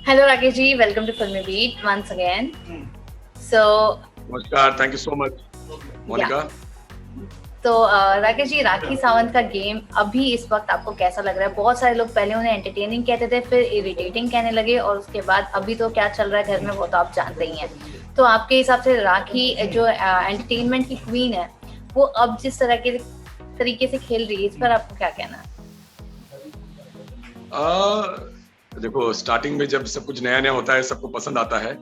Hello Rakesh ji, welcome to Filmy Beat once again. So नमस्कार, thank you so much yeah, Monika. तो राकेश जी, राखी सावंत का game अभी इस वक्त आपको कैसा लग रहा है? बहुत सारे लोग पहले उन्हें एंटरटेनिंग कहते थे, फिर इरिटेटिंग कहने लगे, और उसके बाद अभी तो क्या चल रहा है घर में वो तो आप जानते ही हैं। तो आपके हिसाब से राखी जो एंटरटेनमेंट की क्वीन है, वो अब जिस तरह के तरीके से खेल रही है, इस पर आपको क्या कहना है? देखो, स्टार्टिंग में जब सब कुछ नया नया होता है सबको पसंद आता है,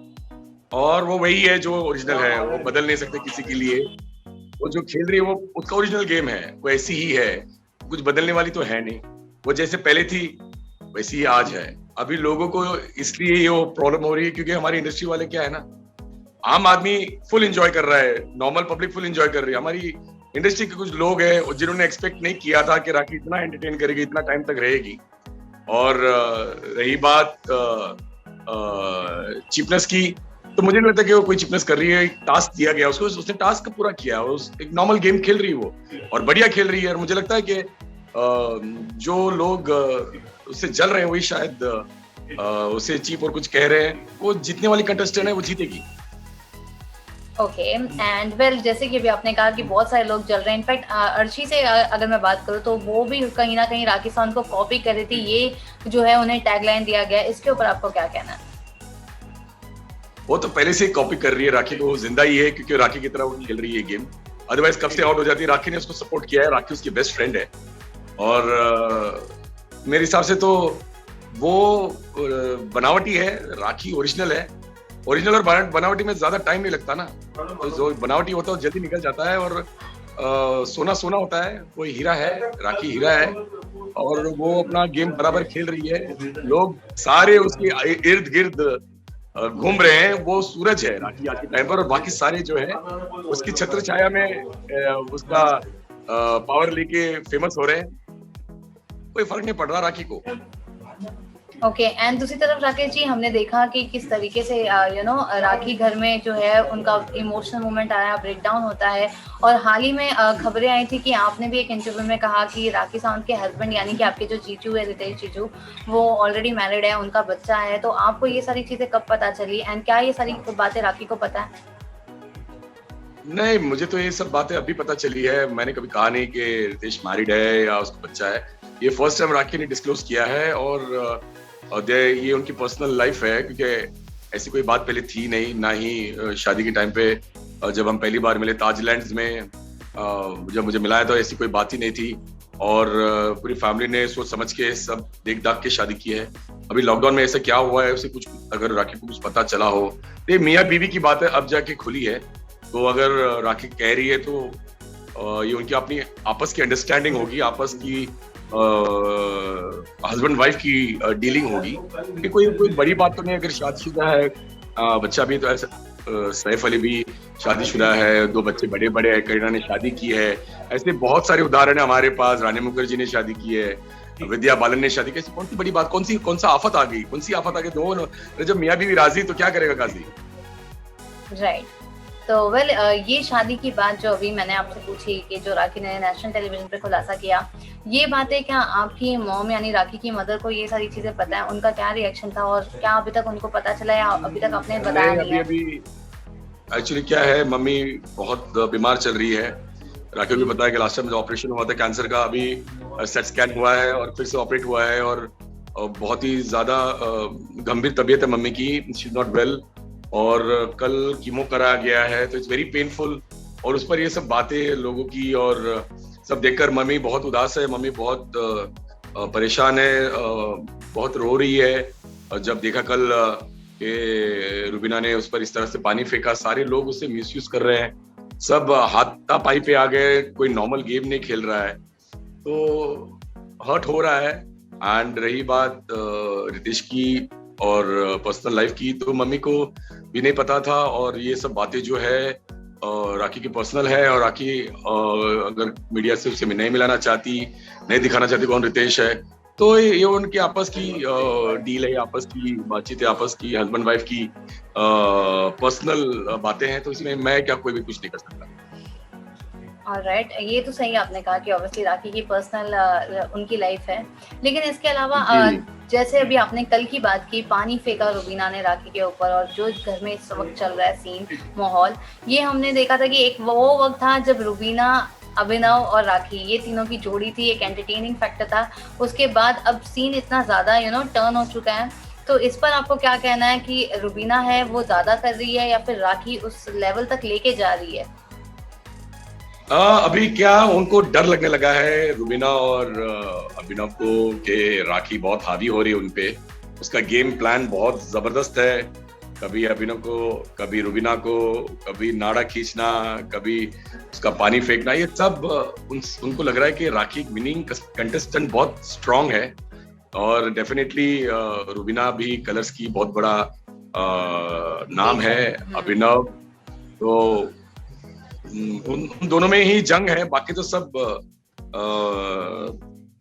और वो वही है जो ओरिजिनल है, वो बदल नहीं सकते किसी के लिए। वो जो खेल रही है वो उसका ओरिजिनल गेम है, वो ऐसी ही है, कुछ बदलने वाली तो है नहीं। वो जैसे पहले थी वैसी ही आज है। अभी लोगों को इसलिए ये प्रॉब्लम हो रही है क्योंकि हमारी इंडस्ट्री वाले क्या है ना, आम आदमी फुल एंजॉय कर रहा है, नॉर्मल पब्लिक फुल एंजॉय कर रही है। हमारी इंडस्ट्री के कुछ लोग हैं जिन्होंने एक्सपेक्ट नहीं किया था कि राखी इतना एंटरटेन करेगी, इतना टाइम तक रहेगी। और रही बात चीपनेस की, तो मुझे नहीं लगता कि वो कोई चीपनेस कर रही है। टास्क दिया गया उसको, उसने टास्क पूरा किया, उस एक नॉर्मल गेम खेल रही है वो, और बढ़िया खेल रही है। और मुझे लगता है कि जो लोग उससे जल रहे हैं वही शायद उसे चीप और कुछ कह रहे हैं। वो जीतने वाली कंटेस्टेंट है, वो जीतेगी। ओके एंड वेल, जैसे कि अभी आपने कहा कि बहुत सारे लोग जल रहे हैं, इनफैक्ट अर्शी से अगर मैं बात करूँ तो वो भी कहीं ना कहीं राखी सावंत को कॉपी कर रही थी, ये जो है उन्हें टैगलाइन दिया गया, इसके ऊपर आपको क्या कहना है? वो तो पहले से ही कॉपी कर रही है राखी को, वो जिंदा ही है क्योंकि राखी की तरह वो खेल रही है गेम। अदरवाइज कब से आउट हो जाती है। राखी ने उसको सपोर्ट किया है, राखी उसकी बेस्ट फ्रेंड है। और मेरे हिसाब से तो वो बनावटी है, राखी ओरिजिनल है। ओरिजिनल और बनावटी में ज्यादा टाइम नहीं लगता ना, तो जो बनावटी होता है वो जल्दी निकल जाता है। और सोना सोना होता है, वो हीरा है, राखी हीरा है। और वो अपना गेम बराबर खेल रही है। लोग सारे उसके इर्द गिर्द घूम रहे हैं। वो सूरज है राखी आज के टाइम पर, और बाकी सारे जो है उसकी छत्र छाया में उसका पावर लेके फेमस हो रहे हैं। कोई फर्क नहीं पड़ रहा राखी को। ओके एंड दूसरी तरफ राकेश जी, हमने देखा कि किस तरीके से राखी घर में जो है उनका इमोशनल मोमेंट आया, ब्रेकडाउन होता है। और हाल ही में खबरें आई थी कि आपने भी एक इंटरव्यू में कहा कि राखी सावंत के हस्बैंड यानी कि आपके जो जीजू है, रितेश जीजू, वो ऑलरेडी मैरिड है, उनका बच्चा है। तो आपको ये सारी चीजें कब पता चली एंड क्या ये सारी बातें राखी को पता है? नहीं, मुझे तो ये सब बातें अभी पता चली है। मैंने कभी कहा नहीं कि रितेश मैरिड है या उसका बच्चा है। ये फर्स्ट टाइम राखी ने डिस्क्लोज किया है। और ये उनकी पर्सनल लाइफ है, क्योंकि ऐसी कोई बात पहले थी नहीं, ना ही शादी के टाइम पे जब हम पहली बार मिले ताजलैंड्स में, जब मुझे मिलाया तो ऐसी कोई बात ही नहीं थी। और पूरी फैमिली ने सोच समझ के सब देख दाख के शादी की है। अभी लॉकडाउन में ऐसा क्या हुआ है उसे कुछ अगर राखी को कुछ पता चला हो तो ये मियाँ बीवी की बात है, अब जाके खुली है। तो अगर राखी कह रही है तो ये उनकी अपनी आपस की अंडरस्टैंडिंग होगी, आपस की हस्बैंड वाइफ की डीलिंग होगी। कि कोई कोई बड़ी बात तो नहीं। अगर शादीशुदा है, बच्चा भी तो ऐसा, सैफ अली भी शादीशुदा है, 2 बच्चे बड़े बड़े हैं, करीना ने शादी की है। ऐसे बहुत सारे उदाहरण है हमारे पास। रानी मुखर्जी ने शादी की है, विद्या बालन ने शादी की। कौन सी बड़ी बात, कौन सा आफत आ गई, कौन सी आफत आ गई? दोनों जब मियाँ बीवी राजी तो क्या करेगा काजी। राइट। तो वेल, ये शादी की बात जो अभी मैंने आपसे पूछी कि जो राखी ने नेशनल टेलीविजन पे खुलासा किया, ये बातें क्या आपकी मॉम यानी राखी की मदर को ये सारी चीजें पता है? उनका क्या रिएक्शन था और क्या अभी तक उनको पता चला या अभी तक आपने बताया नहीं है? अभी एक्चुअली क्या है, मम्मी बहुत बीमार चल रही है। राखी को भी पता है कि लास्ट टाइम जो ऑपरेशन हुआ था कैंसर का, अभी सेट स्कैन हुआ है और फिर से ऑपरेट हुआ है। और बहुत ही ज्यादा गंभीर तबीयत है मम्मी की, शी इज नॉट वेल। और कल कीमो कराया गया है, तो इट्स वेरी पेनफुल। और उस पर ये सब बातें लोगों की और सब देखकर मम्मी बहुत उदास है, मम्मी बहुत परेशान है, बहुत रो रही है। जब देखा कल कि रुबीना ने उस पर इस तरह से पानी फेंका, सारे लोग उसे मिसयूज कर रहे हैं, सब हाथापाई पे आ गए, कोई नॉर्मल गेम नहीं खेल रहा है, तो हर्ट हो रहा है। एंड रही बात रितेश की और पर्सनल लाइफ की, तो मम्मी को भी नहीं पता था। और ये सब बातें जो है राखी की पर्सनल है, और राखी अगर मीडिया से उसे नहीं मिलाना चाहती, नहीं दिखाना चाहती कौन रितेश है, तो ये उनकी आपस की डील है, आपस की बातचीत है, आपस की हस्बैंड वाइफ की पर्सनल बातें हैं। तो इसमें मैं क्या, कोई भी कुछ नहीं कर सकता। ऑलराइट, ये तो सही आपने कहा कि ऑब्वियसली राखी की पर्सनल उनकी लाइफ है। लेकिन इसके अलावा जी। जैसे अभी आपने कल की बात की, पानी फेंका रुबीना ने राखी के ऊपर, और जो घर में इस वक्त चल रहा है सीन, माहौल, ये हमने देखा था कि एक वो वक्त था जब रुबीना, अभिनव और राखी, ये तीनों की जोड़ी थी, एक एंटरटेनिंग फैक्टर था। उसके बाद अब सीन इतना ज्यादा टर्न हो चुका है। तो इस पर आपको क्या कहना है कि रुबीना है वो ज्यादा कर रही है या फिर राखी उस लेवल तक लेके जा रही है? अभी क्या उनको डर लगने लगा है रुबीना और अभिनव को कि राखी बहुत हावी हो रही है उनपे। उसका गेम प्लान बहुत जबरदस्त है। कभी अभिनव को, कभी रुबीना को, कभी नाड़ा खींचना, कभी उसका पानी फेंकना, ये सब उनको लग रहा है कि राखी विनिंग कंटेस्टेंट बहुत स्ट्रांग है। और डेफिनेटली रुबीना भी कलर्स की बहुत बड़ा नाम है। अभिनव तो उन दोनों में ही जंग है, बाकी तो सब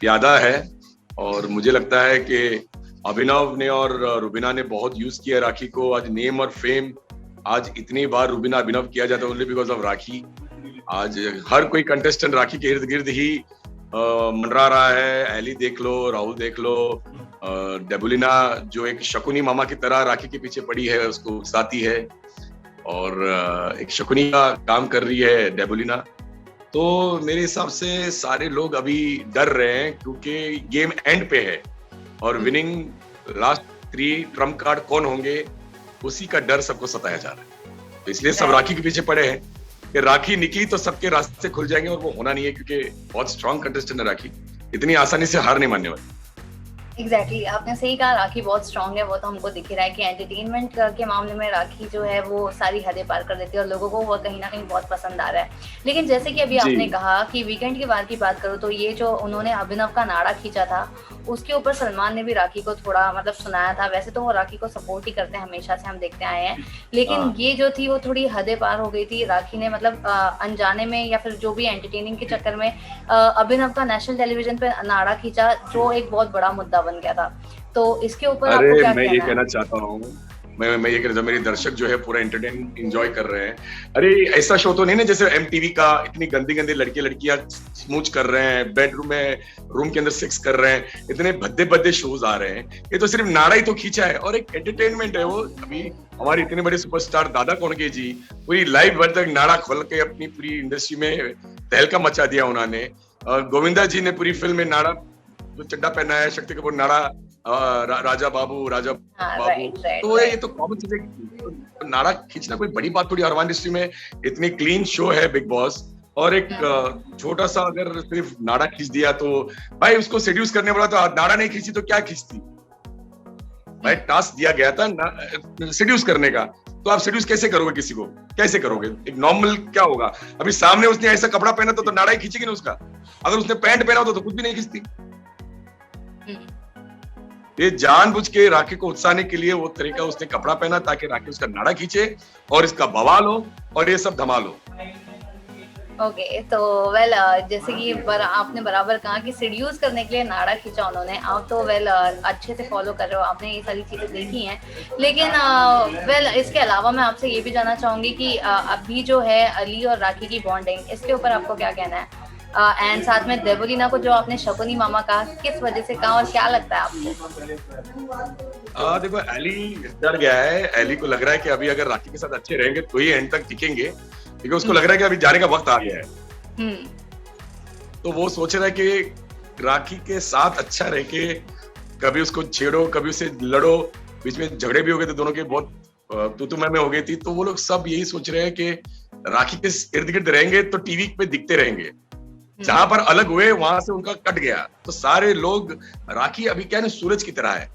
प्यादा है। और मुझे लगता है कि अभिनव ने और रुबीना ने बहुत यूज किया राखी को। आज नेम और फेम, आज इतनी बार रुबीना अभिनव किया जाता है ओनली बिकॉज ऑफ राखी। आज हर कोई कंटेस्टेंट राखी के इर्द गिर्द ही मंडरा रहा है। एली देख लो, राहुल देख लो, डेबुलिना जो एक शकुनी मामा की तरह राखी के पीछे पड़ी है, उसको उकसाती है और एक शकुनी का काम कर रही है डेबुलिना। तो मेरे हिसाब से सारे लोग अभी डर रहे हैं क्योंकि गेम एंड पे है और विनिंग लास्ट 3 ट्रम्प कार्ड कौन होंगे, उसी का डर सबको सताया जा रहा है। तो इसलिए सब राखी के पीछे पड़े हैं कि राखी निकली तो सबके रास्ते खुल जाएंगे, और वो होना नहीं है क्योंकि बहुत स्ट्रॉन्ग कंटेस्टेंट है राखी, इतनी आसानी से हार नहीं मानने वाली। एग्जैक्टली आपने सही कहा, राखी बहुत स्ट्रांग है। वो तो हमको दिख रहा है कि एंटरटेनमेंट के मामले में राखी जो है वो सारी हदें पार कर देती है और लोगों को वो कहीं ना कहीं बहुत पसंद आ रहा है। लेकिन जैसे कि अभी आपने कहा कि वीकेंड के बार की बात करो तो ये जो उन्होंने अभिनव का नाड़ा खींचा था, उसके ऊपर सलमान ने भी राखी को थोड़ा सुनाया था। वैसे तो वो राखी को सपोर्ट ही करते हैं, हमेशा से हम देखते आए हैं, लेकिन ये जो थी वो थोड़ी हदें पार हो गई थी। राखी ने अनजाने में या फिर जो भी एंटरटेनिंग के चक्कर में अभिनव का नेशनल टेलीविजन पे नाड़ा खींचा, जो एक बहुत बड़ा मुद्दा बन गया था। तो इसके ऊपर आपको क्या कहना है? मैं ये कहना चाहता हूँ, मैं ये कह रहा हूँ, मेरे दर्शक जो है पूरा एंटरटेन एंजॉय कर रहे हैं। अरे ऐसा शो तो नहीं ना जैसे MTV का इतनी गंदी गंदी लड़कियां स्मूच कर रहे हैं, बेडरूम में रूम के अंदर सेक्स कर रहे हैं, इतने भद्दे भद्दे शोज आ रहे हैं। ये तो सिर्फ नाड़ा ही तो खींचा है और एक एंटरटेनमेंट है वो। अभी हमारे इतने बड़े सुपरस्टार दादा कोंडके जी पूरी लाइफ भर तक नाड़ा खोल के अपनी पूरी इंडस्ट्री में तहलका मचा दिया उन्होंने। गोविंदा जी ने पूरी फिल्म में नाड़ा जो चड्डा पहना है, शक्ति कपूर नाड़ा, राजा बाबू तो ये तो कॉमन चीज है। नाड़ा खींचना कोई बड़ी बात थोड़ी। हमारी इंडस्ट्री में इतनी क्लीन शो है बिग बॉस, और एक छोटा सा अगर सिर्फ नाड़ा खींच दिया तो भाई उसको सेड्यूस करने वाला तो नाड़ा नहीं खींची तो क्या खींचती भाई। टास्क दिया गया था सेड्यूस करने का, तो आप सेड्यूस कैसे करोगे किसी को, कैसे करोगे? एक नॉर्मल क्या होगा? अभी सामने उसने ऐसा कपड़ा पहना तो नाड़ा ही खींचेगी ना उसका। अगर उसने पैंट पहना होता तो कुछ भी नहीं खींचती। ये जानबूझ के राखी को उकसाने के लिए वो तरीका उसने कपड़ा पहना ताकि राखी उसका नाड़ा खींचे और इसका बवाल हो और ये सब धमाल हो। ओके, तो जैसे कि आपने बराबर कहा कि सीड्यूस करने के लिए नाड़ा खींचा उन्होंने। आप तो अच्छे से फॉलो कर रहे हो, आपने ये सारी चीजें देखी हैं। लेकिन इसके अलावा मैं आपसे ये भी जानना चाहूंगी कि अभी जो है अली और राखी की बॉन्डिंग, इसके ऊपर आपको क्या कहना है? एंड साथ में देबुलिना को जो आपने शकुनी मामा कहा, किस वजह से कहा और क्या लगता है आपको? देखो एली डर गया है। एली को लग रहा है कि अभी अगर राखी के साथ अच्छे रहेंगे तो ही एंड तक टिकेंगे, क्योंकि उसको लग रहा है कि अभी जाने का वक्त आ गया है। तो वो सोच रहा है कि राखी के साथ अच्छा रह के कभी उसको छेड़ो, कभी उसे लड़ो, बीच में झगड़े भी हो गए थे दोनों के, बहुत तू मैं हो गई थी। तो वो लोग सब यही सोच रहे हैं कि राखी के इर्द गिर्द रहेंगे तो टीवी पे दिखते रहेंगे। जहां पर अलग हुए वहां से उनका कट गया। तो सारे लोग, राखी अभी क्या है, सूरज की तरह है।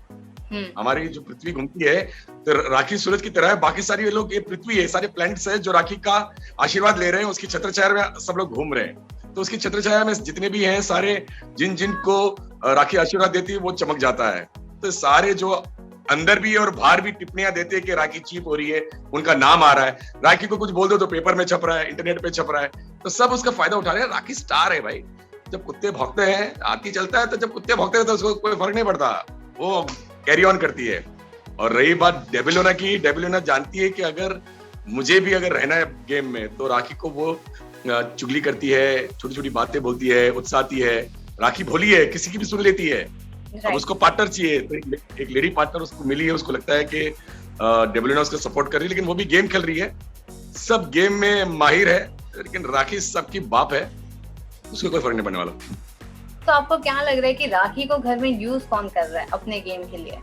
हमारी जो पृथ्वी घूमती है तो राखी सूरज की तरह है। बाकी सारे लोग, ये पृथ्वी है, सारे प्लैनेट्स है जो राखी का आशीर्वाद ले रहे हैं, उसकी छत्रछाया में सब लोग घूम रहे हैं। तो उसकी छत्रछाया में जितने भी हैं सारे, जिन को राखी आशीर्वाद देती है वो चमक जाता है। तो सारे जो अंदर भी और बाहर भी टिप्पणियां देते हैं कि राखी चीप हो रही है, उनका नाम आ रहा है। राखी को कुछ बोल दो तो पेपर में छप रहा है, इंटरनेट पे छप रहा है, तो सब उसका फायदा उठा रहे हैं। राखी स्टार है भाई। जब कुत्ते भौंकते हैं, हाथी चलता है, तो जब कुत्ते भौंकते हैं तो उसको कोई फर्क नहीं पड़ता, वो कैरी ऑन करती है। और रही बात डेबुलिना की, डेबुलिना जानती है कि अगर मुझे भी अगर रहना है गेम में तो राखी को वो चुगली करती है, छोटी छोटी बातें बोलती है, उत्साहती है। राखी भोली है, किसी की भी सुन लेती है। अब उसको पार्टनर चाहिए, तो एक लेडी पार्टनर उसको मिली है। उसको लगता है कि डेबलिना उसको सपोर्ट कर रही है, लेकिन वो भी गेम खेल रही है, सब गेम में माहिर है, लेकिन राखी सबकी बाप है, उसको कोई फर्क नहीं पड़ने वाला। तो आपको क्या लग रहा है कि राखी को घर में यूज कौन कर रहा है अपने गेम के लिए?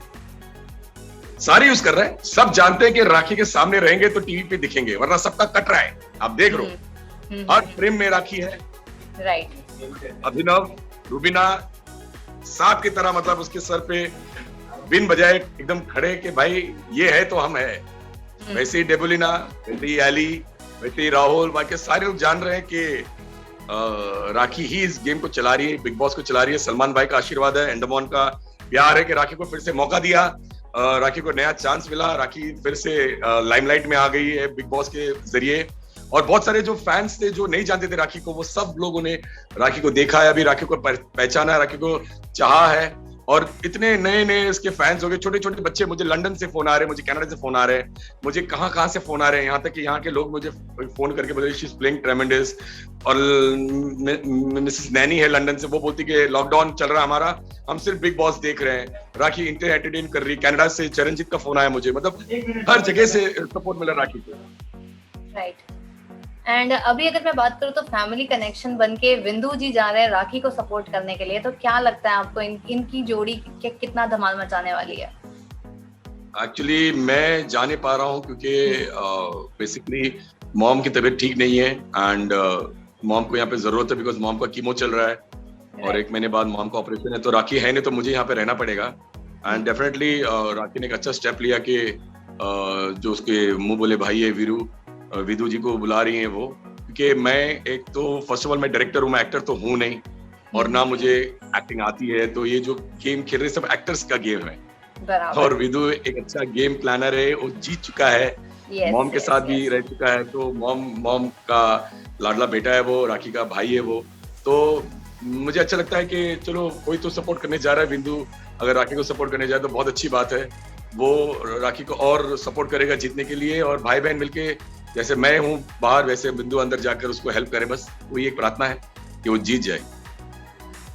सारे यूज कर रहे हैं। सब जानते हैं कि राखी के सामने रहेंगे तो टीवी पे दिखेंगे, वरना सबका कट रहा है। आप देख रहे हो, हर फ्रेम में राखी है। राइट। अभिनव, रूबीना सांप की तरह, मतलब उसके सर पे बिन बजाए एकदम खड़े कि भाई ये है तो हम है। वैसे ही डेबलिना, वैसे ही एली, वैसे ही राहुल, बाकी सारे लोग जान रहे हैं कि राखी ही इस गेम को चला रही है, बिग बॉस को चला रही है। सलमान भाई का आशीर्वाद है, एंडमान का प्यार है कि राखी को फिर से मौका दिया, राखी को नया चांस मिला, राखी फिर से लाइमलाइट में आ गई है बिग बॉस के जरिए। और बहुत सारे जो फैंस थे जो नहीं जानते थे राखी को, वो सब लोगों ने राखी को देखा है, अभी राखी को पहचाना है, राखी को चाहा है। और इतने नए नए इसके फैंस हो गए, छोटे छोटे बच्चे। मुझे लंदन से फोन आ रहे हैं, मुझे कनाडा से फोन आ रहे हैं, मुझे कहाँ से फोन आ रहे हैं, यहाँ तक कि यहाँ के लोग मुझे फोन करके बोले शी इज प्लेइंग ट्रेमेंडस। और मिसेस नैनी है लंदन से, वो बोलती कि लॉकडाउन चल रहा है हमारा, हम सिर्फ बिग बॉस देख रहे हैं, राखी एंटरटेन कर रही। कनाडा से चरणजीत का फोन आया मुझे, मतलब हर जगह से सपोर्ट मिला राखी को। राइट। एंड अभी अगर मैं बात करूँ तो फैमिली कनेक्शन बन के विंदु जी जा रहे हैं राखी को सपोर्ट करने के लिए, तो क्या लगता है आपको इनकी जोड़ी कितना धमाल मचाने वाली है? एक्चुअली मैं जा नहीं पा रहा हूँ क्योंकि बेसिकली मॉम की तबीयत ठीक नहीं है, एंड मॉम को यहाँ पे जरूरत है बिकॉज मॉम का कीमो चल रहा है और 1 महीने बाद मॉम का ऑपरेशन है। तो राखी है नहीं तो मुझे यहाँ पे रहना पड़ेगा। एंड डेफिनेटली राखी ने एक अच्छा स्टेप लिया कि जो उसके मुंह बोले भाई है विदु जी को बुला रही हैं वो, क्योंकि मैं एक तो फर्स्ट ऑफ ऑल मैं डायरेक्टर हूँ, मैं एक्टर तो हूँ नहीं, और ना मुझे एक्टिंग आती है। तो ये जो गेम खेल रहे सब एक्टर्स का गेम है, और विदु एक अच्छा गेम प्लानर है, वो जीत चुका है, मॉम के साथ भी रह चुका है। तो मॉम का लाडला बेटा है वो, राखी का भाई है वो। तो मुझे अच्छा लगता है कि चलो कोई तो सपोर्ट करने जा रहा है। बिंदु अगर राखी को सपोर्ट करने जाए तो बहुत अच्छी बात है, वो राखी को और सपोर्ट करेगा जीतने के लिए। और भाई बहन मिलके, जैसे मैं हूँ बाहर वैसे बिंदु अंदर जाकर उसको हेल्प करे, बस वही एक प्रार्थना है कि वो जीत जाए।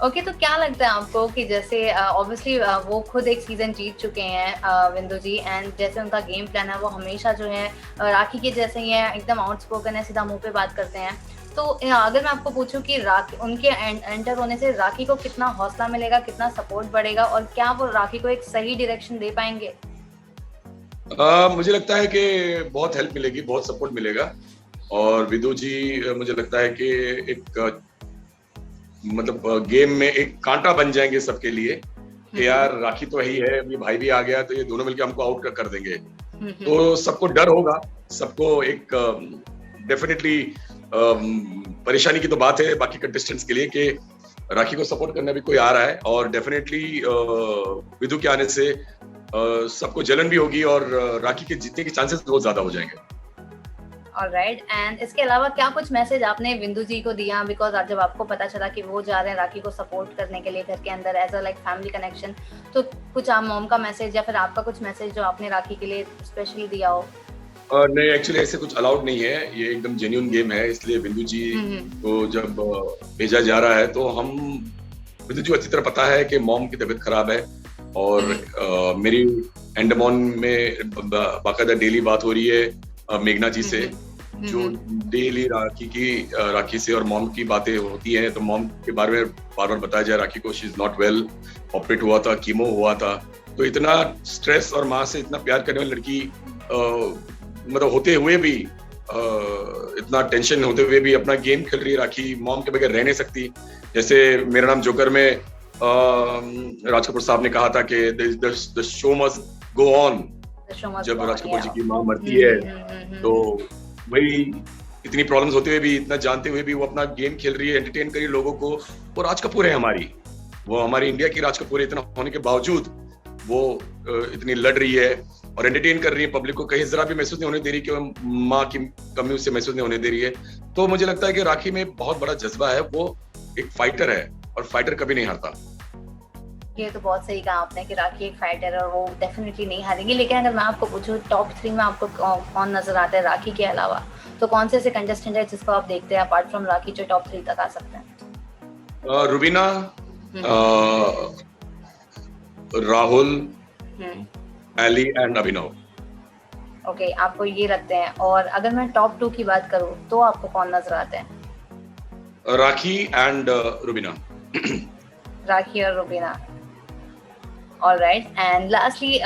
ओके, तो क्या लगता है आपको कि जैसे ऑब्वियसली वो खुद एक सीजन जीत चुके हैं विंदु जी, एंड जैसे उनका गेम प्लान है वो हमेशा जो है राखी के जैसे ही है, एकदम आउटस्पोकन है, सीधा मुंह पे बात करते हैं। तो अगर मैं आपको पूछूं कि राखी उनके एंटर होने से राखी को कितना हौसला मिलेगा, कितना सपोर्ट बढ़ेगा, और क्या वो राखी को एक सही डायरेक्शन दे पाएंगे? मुझे लगता है कि बहुत हेल्प मिलेगी, बहुत सपोर्ट मिलेगा। और विदु जी मुझे लगता है कि एक मतलब गेम में एक कांटा बन जाएंगे सबके लिए कि यार राखी तो ही है, अभी भाई भी आ गया, तो ये दोनों मिलकर हमको आउट कर देंगे। तो सबको डर होगा, सबको एक डेफिनेटली परेशानी की तो बात है बाकी कंटेस्टेंट्स के लिए कि राखी को सपोर्ट करने भी कोई आ रहा है, और डेफिनेटली विदु के आने से सबको जलन भी होगी और राखी के जीतने के चांसेस बहुत ज्यादा हो जाएंगे। ऑलराइट, एंड इसके अलावा क्या कुछ मैसेज आपने विंदु जी को दिया, बिकॉज आज जब आपको पता चला कि वो जा रहे हैं राखी को सपोर्ट करने के लिए घर के अंदर as a like family connection, तो कुछ आप मॉम का मैसेज या फिर आपका कुछ मैसेज जो आपने राखी के लिए स्पेशली दिया हो? नहीं, एक्चुअली ऐसे कुछ अलाउड नहीं है, ये एकदम जेन्युइन गेम है, इसलिए विंदु जी को जब भेजा जा रहा है तो हम विंदु जी को अच्छी तरह पता है कि मॉम की तबीयत खराब है, और मेरी एंडमान में बाकायदा डेली बात हो रही है मेघना जी से, जो डेली राखी से और मॉम की बातें होती हैं। तो मॉम के बारे में बार बार बताया जाए राखी को, she is not well, operate हुआ था, कीमो हुआ था। तो इतना स्ट्रेस और माँ से इतना प्यार करने वाली लड़की मतलब होते हुए भी, इतना टेंशन होते हुए भी अपना गेम खेल रही है राखी, मॉम के बगैर रह नहीं सकती। जैसे मेरा नाम जोकर में राज कपूर साहब ने कहा था कि the show must go on, जब राज कपूर जी की माँ मरती है। तो वही इतनी प्रॉब्लम्स होते हुए भी, इतना जानते हुए भी वो अपना गेम खेल रही है, एंटरटेन कर रही है लोगों को। वो राज कपूर है हमारी, वो हमारी इंडिया की राज कपूर है। इतना होने के बावजूद वो इतनी लड़ रही है और एंटरटेन कर रही है पब्लिक को, कहीं जरा भी महसूस नहीं होने दे रही कि माँ की कमी उससे महसूस नहीं होने दे रही है। तो मुझे लगता है कि राखी में बहुत बड़ा जज्बा है, वो एक फाइटर है और फाइटर कभी नहीं हारता। ये तो बहुत सही कहा आपने कि राखी एक फाइटर है और वो डेफिनेटली नहीं हारेगी। लेकिन अगर मैं आपको पूछूं टॉप 3 में आपको कौन नजर आता है राखी के अलावा, तो कौन से ऐसे कंटेस्टेंट है जिसको आप देखते हैं अपार्ट फ्रॉम राखी जो टॉप 3 तक आ सकते हैं? रुबीना, हम्म। राहुल, हम्म। Ellie and Abhinav. ओके, आपको ये लगते हैं। और अगर मैं टॉप 2 की बात करूं तो आपको कौन नजर आते हैं? राखी एंड रुबीना। राखी और रुबीना। ऑलराइट, एंड लास्टली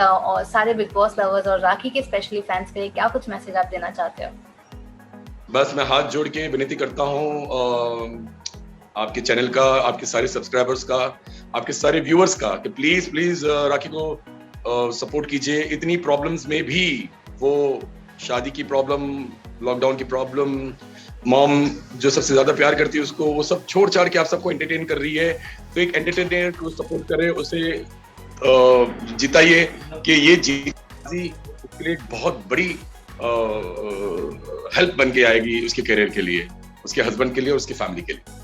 सारे बिग बॉस लवर्स और राखी के स्पेशली फैंस के लिए क्या कुछ मैसेज आप देना चाहते हो? बस मैं हाथ जोड़ के विनती करता हूँ आपके चैनल का, आपके सारे सब्सक्राइबर्स का, आपके सारे व्यूअर्स का कि प्लीज प्लीज राखी को सपोर्ट कीजिए। इतनी प्रॉब्लम्स में भी वो शादी की प्रॉब्लम, लॉकडाउन की प्रॉब्लम, मॉम जो सबसे ज्यादा प्यार करती है उसको, वो सब छोड़ छाड़ के आप सबको एंटरटेन कर रही है। तो एक एंटरटेनर को सपोर्ट करें, उसे जिताइए कि ये जीती उसके लिए बहुत बड़ी हेल्प बन के आएगी उसके करियर के लिए, उसके हस्बैंड के लिए और उसकी फैमिली के लिए।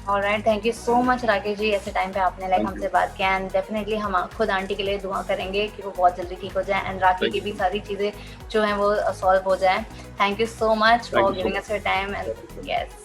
Alright, thank you so much Rakesh ji, ऐसे टाइम पे आपने लाइक हमसे बात किया। एंड डेफिनेटली हम खुद आंटी के लिए दुआ करेंगे कि वो बहुत जल्दी ठीक हो जाए एंड राखी की भी सारी चीजें जो हैं वो सॉल्व हो जाए। Thank you so much for giving us your time and yes.